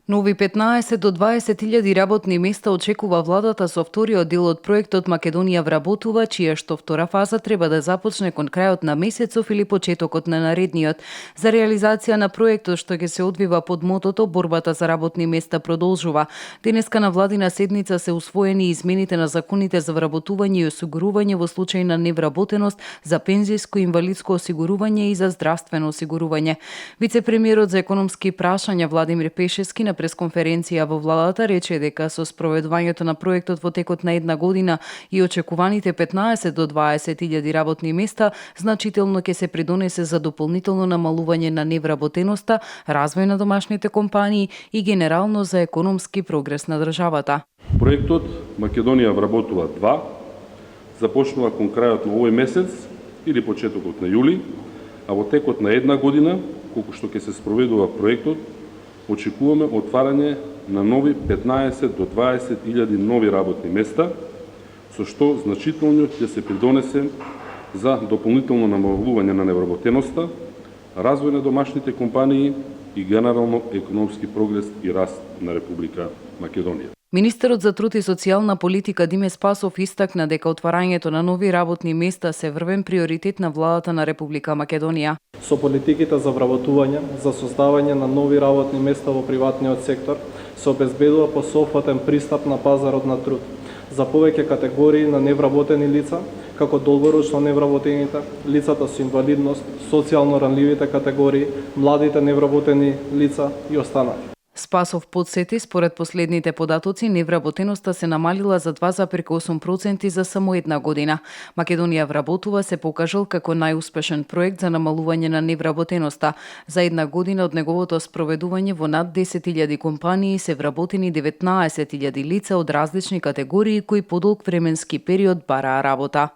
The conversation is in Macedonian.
Нови 15 до 20.000 работни места очекува владата со вториот дел од проектот Македонија вработува, чија што втора фаза треба да започне кон крајот на месецов или почетокот на наредниот. За реализација на проектот што ќе се одвива под мотото борбата за работни места продолжува. Денеска на владина седница се усвоени измените на законите за вработување и осигурување во случај на невработеност, за пензиско и инвалидско осигурување и за здравствено осигурување. Вице-премиерот за економски прашања Владимир Пешески на пресконференција во владата рече дека со спроведувањето на проектот во текот на една година и очекуваните 15 до 20.000 работни места значително ќе се придонесе за дополнително намалување на невработеноста, развој на домашните компании и генерално за економски прогрес на државата. Проектот Македонија вработува 2 започнува кон крајот на овој месец или почетокот на јули, а во текот на една година, колку што ќе се спроведува проектот, очекуваме отварање на нови 15 до 20.000 нови работни места, со што значително ќе се придонесе за дополнително намалување на невработеноста, развој на домашните компании и генерално економски прогрес и раст на Република Македонија. Министерот за труд и социјална политика Диме Спасов истакна дека отварањето на нови работни места се врвен приоритет на владата на Република Македонија. Со политиките за вработување, за создавање на нови работни места во приватниот сектор, се обезбедува посеопфатен пристап на пазарот на труд за повеќе категории на невработени лица, како долгорочно невработените, лицата со инвалидност, социјално ранливите категории, младите невработени лица и останати. Спасов подсети, според последните податоци, невработеноста се намалила за 2,8% за само една година. Македонија вработува се покажал како најуспешен проект за намалување на невработеноста. За една година од неговото спроведување во над 10.000 компании се вработени 19.000 лица од различни категории кои подолг временски период бараа работа.